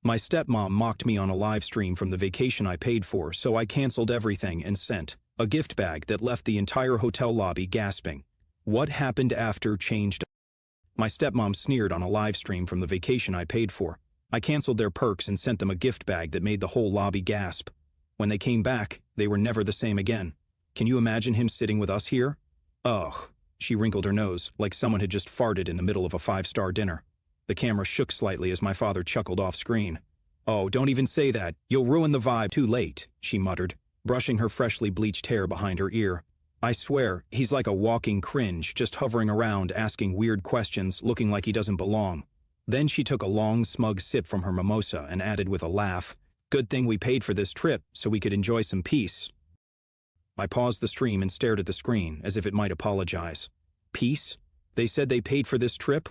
My stepmom mocked me on a live stream from the vacation I paid for, so I canceled everything and sent a gift bag that left the entire hotel lobby gasping. What happened after changed. My stepmom sneered on a live stream from the vacation I paid for. I canceled their perks and sent them a gift bag that made the whole lobby gasp. When they came back, they were never the same again. Can you imagine him sitting with us here? Ugh. She wrinkled her nose, like someone had just farted in the middle of a five-star dinner. The camera shook slightly as my father chuckled off-screen. Oh, don't even say that. You'll ruin the vibe. Too late, she muttered, brushing her freshly bleached hair behind her ear. I swear, he's like a walking cringe, just hovering around, asking weird questions, looking like he doesn't belong. Then she took a long, smug sip from her mimosa and added with a laugh, "Good thing we paid for this trip, so we could enjoy some peace." I paused the stream and stared at the screen, as if it might apologize. Peace? They said they paid for this trip?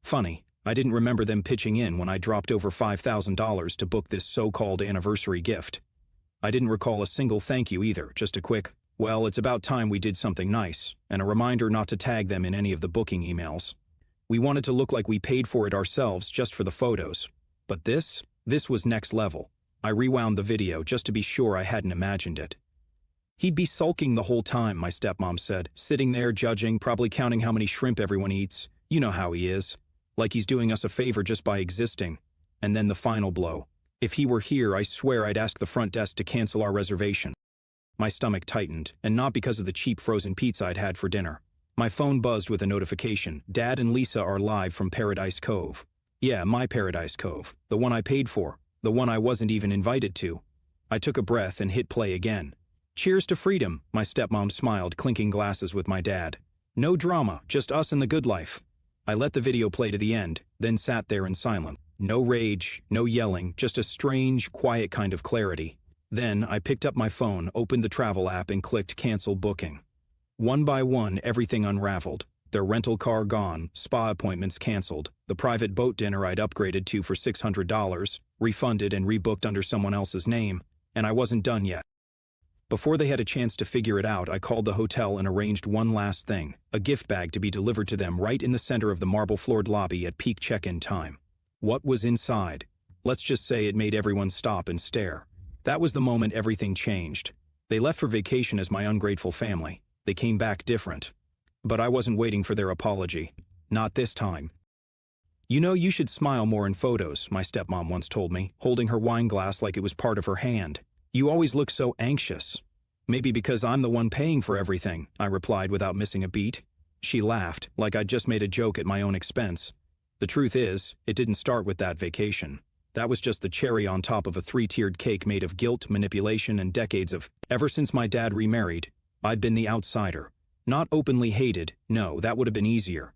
Funny, I didn't remember them pitching in when I dropped over $5,000 to book this so-called anniversary gift. I didn't recall a single thank you either, just a quick, "Well, it's about time we did something nice," and a reminder not to tag them in any of the booking emails. We wanted to look like we paid for it ourselves just for the photos. But this was next level. I rewound the video just to be sure I hadn't imagined it. He'd be sulking the whole time, my stepmom said, sitting there judging, probably counting how many shrimp everyone eats. You know how he is. Like he's doing us a favor just by existing. And then the final blow. If he were here, I swear I'd ask the front desk to cancel our reservation. My stomach tightened, and not because of the cheap frozen pizza I'd had for dinner. My phone buzzed with a notification. Dad and Lisa are live from Paradise Cove. Yeah, my Paradise Cove. The one I paid for. The one I wasn't even invited to. I took a breath and hit play again. Cheers to freedom, my stepmom smiled, clinking glasses with my dad. No drama, just us and the good life. I let the video play to the end, then sat there in silence. No rage, no yelling, just a strange, quiet kind of clarity. Then I picked up my phone, opened the travel app, and clicked cancel booking. One by one, everything unraveled. Their rental car gone, spa appointments canceled, the private boat dinner I'd upgraded to for $600, refunded and rebooked under someone else's name, and I wasn't done yet. Before they had a chance to figure it out, I called the hotel and arranged one last thing, a gift bag to be delivered to them right in the center of the marble-floored lobby at peak check-in time. What was inside? Let's just say it made everyone stop and stare. That was the moment everything changed. They left for vacation as my ungrateful family. They came back different. But I wasn't waiting for their apology. Not this time. You know, you should smile more in photos, my stepmom once told me, holding her wine glass like it was part of her hand. You always look so anxious. Maybe because I'm the one paying for everything, I replied without missing a beat. She laughed, like I'd just made a joke at my own expense. The truth is, it didn't start with that vacation. That was just the cherry on top of a three-tiered cake made of guilt, manipulation, and decades of. Ever since my dad remarried, I'd been the outsider. Not openly hated, no, that would have been easier.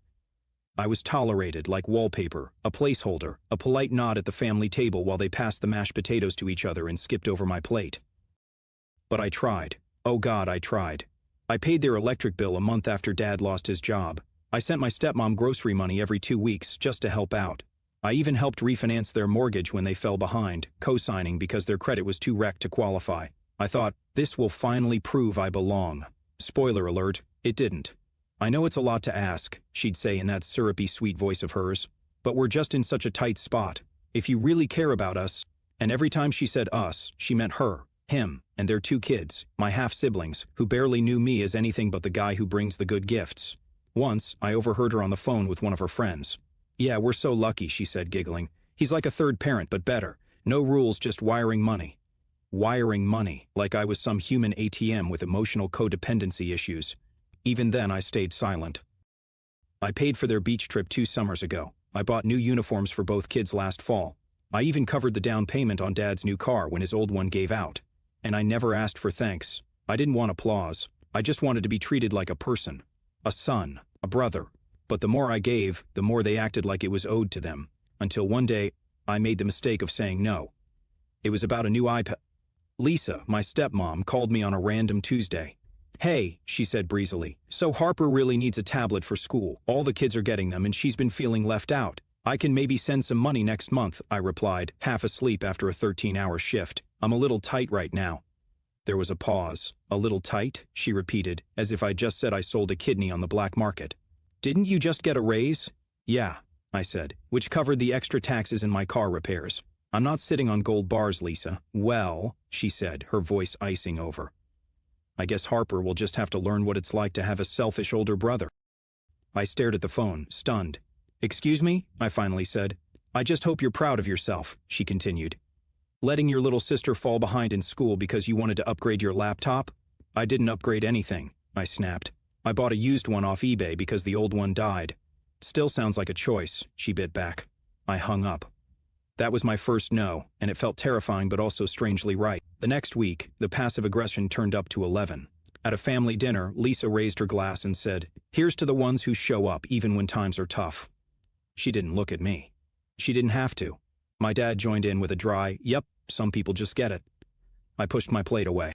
I was tolerated like wallpaper, a placeholder, a polite nod at the family table while they passed the mashed potatoes to each other and skipped over my plate. But I tried. Oh God, I tried. I paid their electric bill a month after Dad lost his job. I sent my stepmom grocery money every 2 weeks just to help out. I even helped refinance their mortgage when they fell behind, co-signing because their credit was too wrecked to qualify. I thought, this will finally prove I belong. Spoiler alert, it didn't. I know it's a lot to ask, she'd say in that syrupy sweet voice of hers, but we're just in such a tight spot. If you really care about us, and every time she said us, she meant her, him, and their 2 kids, my half-siblings, who barely knew me as anything but the guy who brings the good gifts. Once, I overheard her on the phone with one of her friends. Yeah, we're so lucky, she said, giggling. He's like a third parent, but better. No rules, just wiring money. Wiring money, like I was some human ATM with emotional codependency issues. Even then, I stayed silent. I paid for their beach trip 2 summers ago. I bought new uniforms for both kids last fall. I even covered the down payment on Dad's new car when his old one gave out. And I never asked for thanks. I didn't want applause. I just wanted to be treated like a person. A son, a brother. But the more I gave, the more they acted like it was owed to them. Until one day, I made the mistake of saying no. It was about a new iPad. Lisa, my stepmom, called me on a random Tuesday. Hey, she said breezily, so Harper really needs a tablet for school. All the kids are getting them and she's been feeling left out. I can maybe send some money next month, I replied, half asleep after a 13-hour shift. I'm a little tight right now. There was a pause. A little tight, she repeated, as if I just said I sold a kidney on the black market. Didn't you just get a raise? Yeah, I said, which covered the extra taxes and my car repairs. I'm not sitting on gold bars, Lisa. Well, she said, her voice icing over. I guess Harper will just have to learn what it's like to have a selfish older brother. I stared at the phone, stunned. Excuse me, I finally said. I just hope you're proud of yourself, she continued. Letting your little sister fall behind in school because you wanted to upgrade your laptop? I didn't upgrade anything, I snapped. I bought a used one off eBay because the old one died. Still sounds like a choice, she bit back. I hung up. That was my first no, and it felt terrifying but also strangely right. The next week, the passive aggression turned up to 11. At a family dinner, Lisa raised her glass and said, "Here's to the ones who show up even when times are tough." She didn't look at me. She didn't have to. My dad joined in with a dry, "Yep, some people just get it." I pushed my plate away.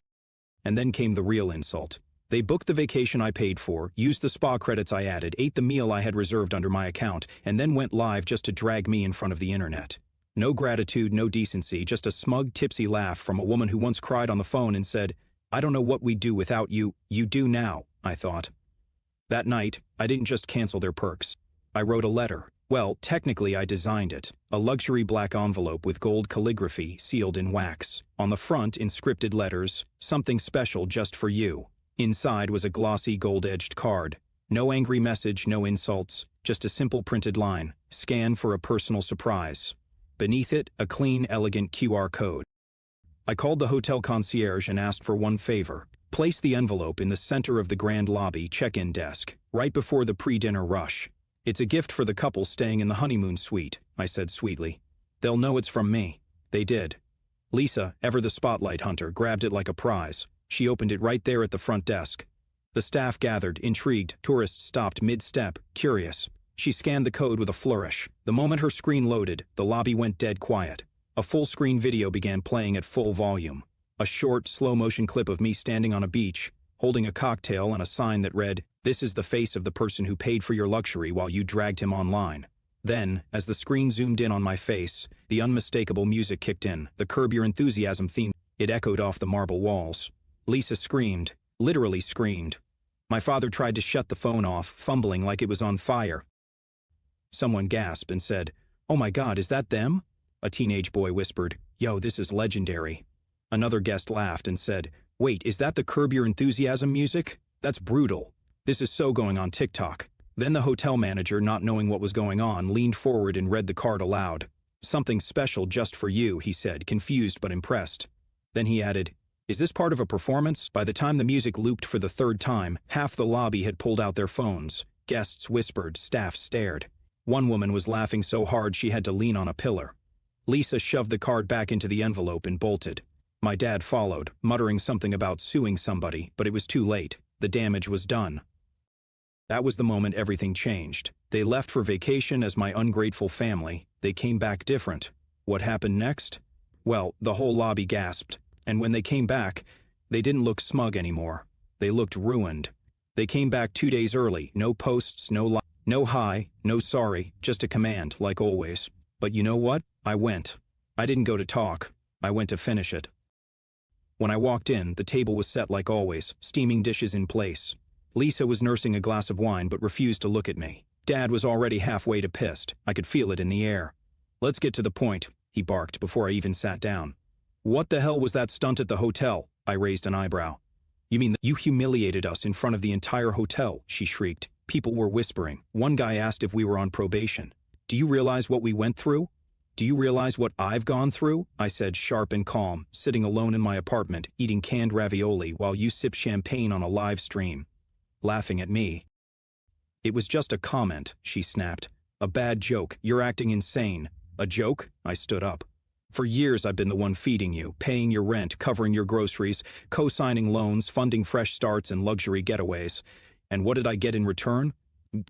And then came the real insult. They booked the vacation I paid for, used the spa credits I added, ate the meal I had reserved under my account, and then went live just to drag me in front of the internet. No gratitude, no decency, just a smug, tipsy laugh from a woman who once cried on the phone and said, "I don't know what we'd do without you." You do now, I thought. That night, I didn't just cancel their perks. I wrote a letter. Well, technically I designed it. A luxury black envelope with gold calligraphy sealed in wax. On the front, in scripted letters, "Something special just for you." Inside was a glossy gold-edged card. No angry message, no insults, just a simple printed line. Scan for a personal surprise. Beneath it, a clean, elegant QR code. I called the hotel concierge and asked for one favor. Place the envelope in the center of the grand lobby check-in desk, right before the pre-dinner rush. It's a gift for the couple staying in the honeymoon suite, I said sweetly. They'll know it's from me. They did. Lisa, ever the spotlight hunter, grabbed it like a prize. She opened it right there at the front desk. The staff gathered, intrigued. Tourists stopped mid-step, curious. She scanned the code with a flourish. The moment her screen loaded, the lobby went dead quiet. A full-screen video began playing at full volume. A short, slow-motion clip of me standing on a beach, holding a cocktail and a sign that read, "This is the face of the person who paid for your luxury while you dragged him online." Then, as the screen zoomed in on my face, the unmistakable music kicked in, the Curb Your Enthusiasm theme. It echoed off the marble walls. Lisa screamed, literally screamed. My father tried to shut the phone off, fumbling like it was on fire. Someone gasped and said, "Oh my God, is that them?" A teenage boy whispered, "Yo, this is legendary." Another guest laughed and said, "Wait, is that the Curb Your Enthusiasm music? That's brutal. This is so going on TikTok." Then the hotel manager, not knowing what was going on, leaned forward and read the card aloud. "Something special just for you," he said, confused but impressed. Then he added, "Is this part of a performance?" By the time the music looped for the third time, half the lobby had pulled out their phones. Guests whispered, staff stared. One woman was laughing so hard she had to lean on a pillar. Lisa shoved the card back into the envelope and bolted. My dad followed, muttering something about suing somebody, but it was too late. The damage was done. That was the moment everything changed. They left for vacation as my ungrateful family. They came back different. What happened next? Well, the whole lobby gasped. And when they came back, they didn't look smug anymore. They looked ruined. They came back 2 days early. No posts, no hi, no sorry, just a command, like always. But you know what? I went. I didn't go to talk. I went to finish it. When I walked in, the table was set like always, steaming dishes in place. Lisa was nursing a glass of wine but refused to look at me. Dad was already halfway to pissed. I could feel it in the air. "Let's get to the point," he barked before I even sat down. "What the hell was that stunt at the hotel?" I raised an eyebrow. "You mean that you humiliated us in front of the entire hotel?" she shrieked. People were whispering. One guy asked if we were on probation. "Do you realize what we went through? Do you realize what I've gone through?" I said, sharp and calm, sitting alone in my apartment, eating canned ravioli while you sip champagne on a live stream. Laughing at me. "It was just a comment," she snapped. "A bad joke. You're acting insane." "A joke?" I stood up. "For years I've been the one feeding you, paying your rent, covering your groceries, co-signing loans, funding fresh starts and luxury getaways. And what did I get in return?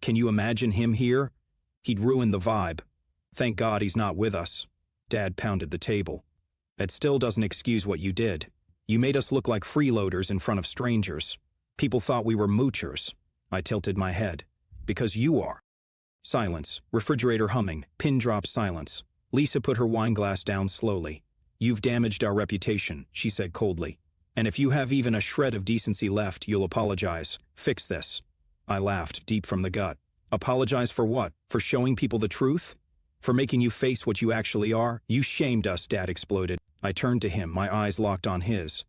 Can you imagine him here? He'd ruined the vibe. Thank God he's not with us." Dad pounded the table. "That still doesn't excuse what you did. You made us look like freeloaders in front of strangers. People thought we were moochers." I tilted my head. "Because you are." Silence, refrigerator humming, pin drop silence. Lisa put her wine glass down slowly. "You've damaged our reputation," she said coldly. "And if you have even a shred of decency left, you'll apologize. Fix this." I laughed, deep from the gut. "Apologize for what? For showing people the truth?" For making you face what you actually are? You shamed us, Dad exploded. I turned to him, my eyes locked on his.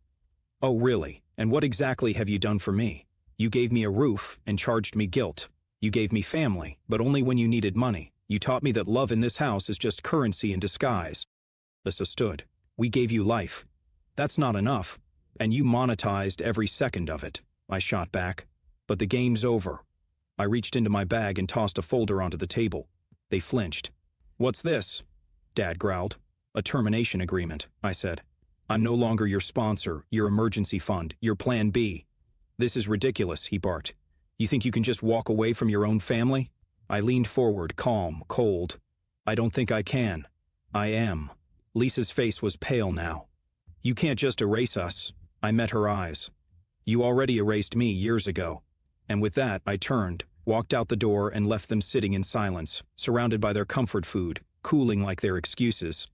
Oh, really? And what exactly have you done for me? You gave me a roof and charged me guilt. You gave me family, but only when you needed money. You taught me that love in this house is just currency in disguise. Lisa stood. We gave you life. That's not enough. And you monetized every second of it. I shot back. But the game's over. I reached into my bag and tossed a folder onto the table. They flinched. What's this? Dad growled. A termination agreement, I said. I'm no longer your sponsor, your emergency fund, your plan B. This is ridiculous, he barked. You think you can just walk away from your own family? I leaned forward, calm, cold. I don't think I can. I am. Lisa's face was pale now. You can't just erase us. I met her eyes. You already erased me years ago. And with that, I turned, walked out the door and left them sitting in silence, surrounded by their comfort food, cooling like their excuses.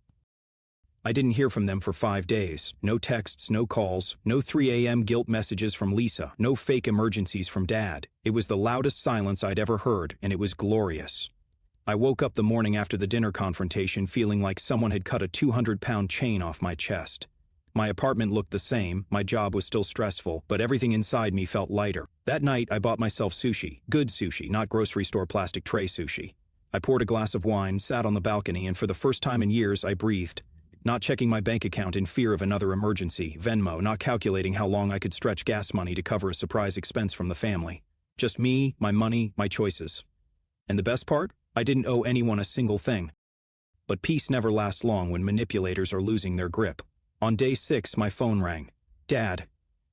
I didn't hear from them for 5 days. No texts, no calls, no 3 a.m. guilt messages from Lisa, no fake emergencies from Dad. It was the loudest silence I'd ever heard, and it was glorious. I woke up the morning after the dinner confrontation feeling like someone had cut a 200-pound chain off my chest. My apartment looked the same, my job was still stressful, but everything inside me felt lighter. That night, I bought myself sushi. Good sushi, not grocery store plastic tray sushi. I poured a glass of wine, sat on the balcony, and for the first time in years, I breathed. Not checking my bank account in fear of another emergency, Venmo, not calculating how long I could stretch gas money to cover a surprise expense from the family. Just me, my money, my choices. And the best part? I didn't owe anyone a single thing. But peace never lasts long when manipulators are losing their grip. On day 6, my phone rang. Dad.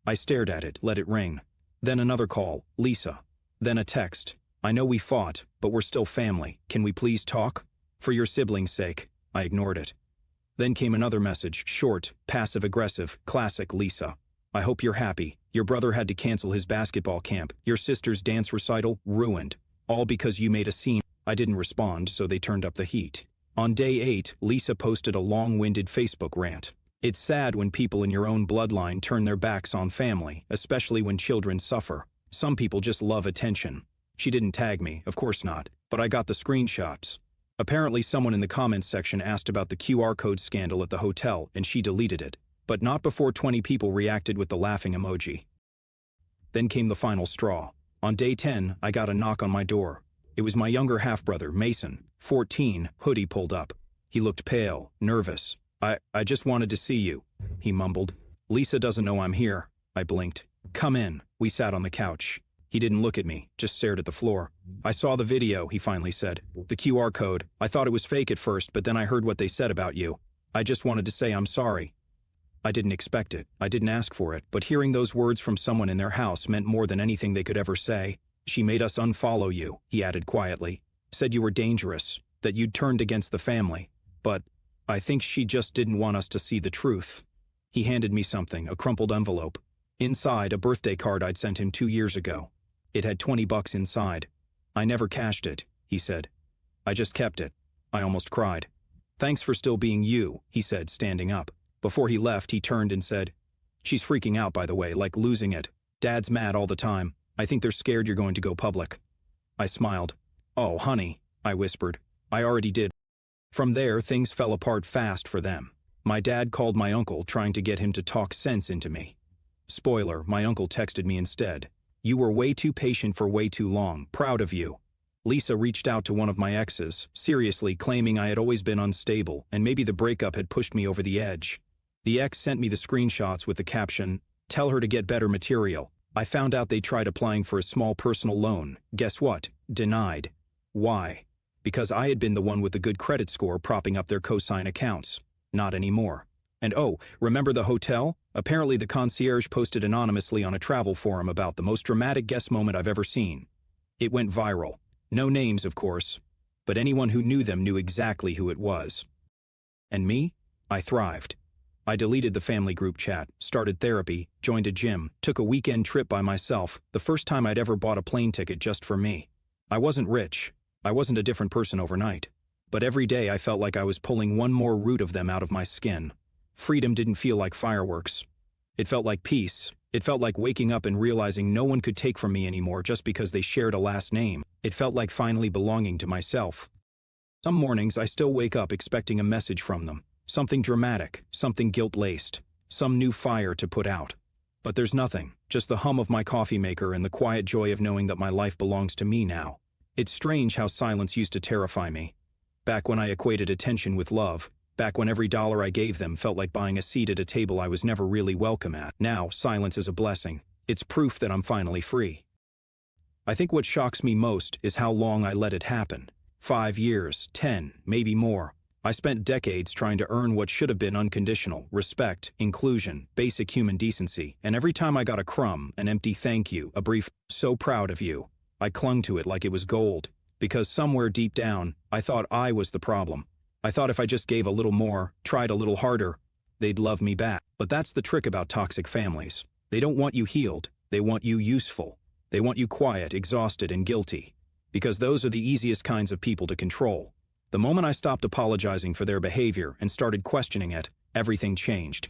I stared at it, let it ring. Then another call, Lisa. Then a text. I know we fought, but we're still family. Can we please talk? For your siblings' sake. I ignored it. Then came another message, short, passive-aggressive, classic Lisa. I hope you're happy. Your brother had to cancel his basketball camp. Your sister's dance recital, ruined. All because you made a scene. I didn't respond, so they turned up the heat. On day 8, Lisa posted a long-winded Facebook rant. It's sad when people in your own bloodline turn their backs on family, especially when children suffer. Some people just love attention. She didn't tag me, of course not, but I got the screenshots. Apparently someone in the comments section asked about the QR code scandal at the hotel, and she deleted it. But not before 20 people reacted with the laughing emoji. Then came the final straw. On day 10, I got a knock on my door. It was my younger half-brother, Mason, 14, hoodie pulled up. He looked pale, nervous. I just wanted to see you, he mumbled. Lisa doesn't know I'm here. I blinked. Come in. We sat on the couch. He didn't look at me, just stared at the floor. I saw the video, he finally said. The QR code. I thought it was fake at first, but then I heard what they said about you. I just wanted to say I'm sorry. I didn't expect it. I didn't ask for it, but hearing those words from someone in their house meant more than anything they could ever say. She made us unfollow you, he added quietly. Said you were dangerous, that you'd turned against the family. But I think she just didn't want us to see the truth. He handed me something, a crumpled envelope. Inside, a birthday card I'd sent him 2 years ago. It had $20 inside. I never cashed it, he said. I just kept it. I almost cried. Thanks for still being you, he said, standing up. Before he left, he turned and said, She's freaking out, by the way, like losing it. Dad's mad all the time. I think they're scared you're going to go public. I smiled. Oh, honey, I whispered. I already did. From there, things fell apart fast for them. My dad called my uncle, trying to get him to talk sense into me. Spoiler, my uncle texted me instead. You were way too patient for way too long. Proud of you. Lisa reached out to one of my exes, seriously claiming I had always been unstable, and maybe the breakup had pushed me over the edge. The ex sent me the screenshots with the caption, Tell her to get better material. I found out they tried applying for a small personal loan. Guess what? Denied. Why? Because I had been the one with the good credit score propping up their cosign accounts. Not anymore. And oh, remember the hotel? Apparently the concierge posted anonymously on a travel forum about the most dramatic guest moment I've ever seen. It went viral. No names, of course, but anyone who knew them knew exactly who it was. And me? I thrived. I deleted the family group chat, started therapy, joined a gym, took a weekend trip by myself, the first time I'd ever bought a plane ticket just for me. I wasn't rich. I wasn't a different person overnight. But every day I felt like I was pulling one more root of them out of my skin. Freedom didn't feel like fireworks. It felt like peace. It felt like waking up and realizing no one could take from me anymore just because they shared a last name. It felt like finally belonging to myself. Some mornings I still wake up expecting a message from them. Something dramatic, something guilt-laced, some new fire to put out. But there's nothing, just the hum of my coffee maker and the quiet joy of knowing that my life belongs to me now. It's strange how silence used to terrify me. Back when I equated attention with love, back when every dollar I gave them felt like buying a seat at a table I was never really welcome at. Now, silence is a blessing. It's proof that I'm finally free. I think what shocks me most is how long I let it happen. 5 years, 10, maybe more. I spent decades trying to earn what should have been unconditional respect, inclusion, basic human decency, and every time I got a crumb, an empty thank you, a brief, "so proud of you," I clung to it like it was gold, because somewhere deep down, I thought I was the problem. I thought if I just gave a little more, tried a little harder, they'd love me back. But that's the trick about toxic families. They don't want you healed, they want you useful. They want you quiet, exhausted, and guilty. Because those are the easiest kinds of people to control. The moment I stopped apologizing for their behavior and started questioning it, everything changed.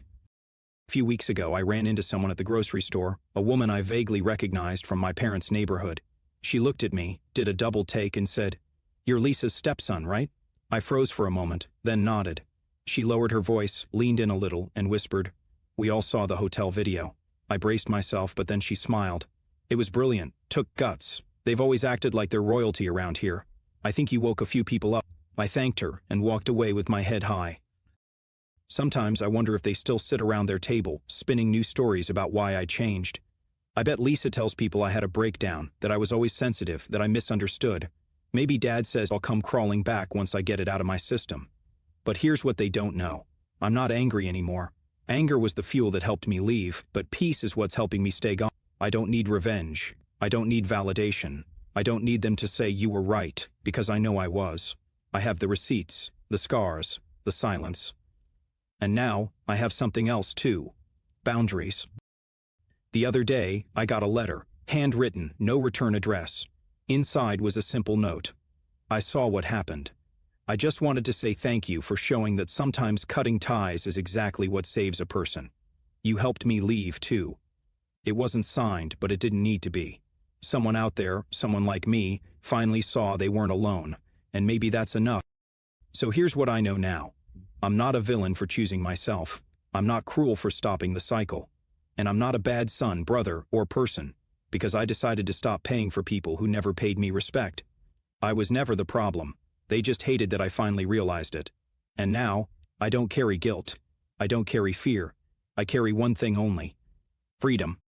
A few weeks ago, I ran into someone at the grocery store, a woman I vaguely recognized from my parents' neighborhood. She looked at me, did a double take, and said, "You're Lisa's stepson, right?" I froze for a moment, then nodded. She lowered her voice, leaned in a little, and whispered, "We all saw the hotel video." I braced myself, but then she smiled. "It was brilliant, took guts. They've always acted like they're royalty around here. I think you woke a few people up." I thanked her and walked away with my head high. Sometimes I wonder if they still sit around their table, spinning new stories about why I changed. I bet Lisa tells people I had a breakdown, that I was always sensitive, that I misunderstood. Maybe Dad says I'll come crawling back once I get it out of my system. But here's what they don't know. I'm not angry anymore. Anger was the fuel that helped me leave, but peace is what's helping me stay gone. I don't need revenge. I don't need validation. I don't need them to say you were right, because I know I was. I have the receipts, the scars, the silence. And now, I have something else too. Boundaries. The other day, I got a letter, handwritten, no return address. Inside was a simple note. I saw what happened. I just wanted to say thank you for showing that sometimes cutting ties is exactly what saves a person. You helped me leave too. It wasn't signed, but it didn't need to be. Someone out there, someone like me, finally saw they weren't alone. And maybe that's enough. So here's what I know now. I'm not a villain for choosing myself. I'm not cruel for stopping the cycle. And I'm not a bad son, brother, or person, because I decided to stop paying for people who never paid me respect. I was never the problem. They just hated that I finally realized it. And now, I don't carry guilt. I don't carry fear. I carry one thing only: freedom.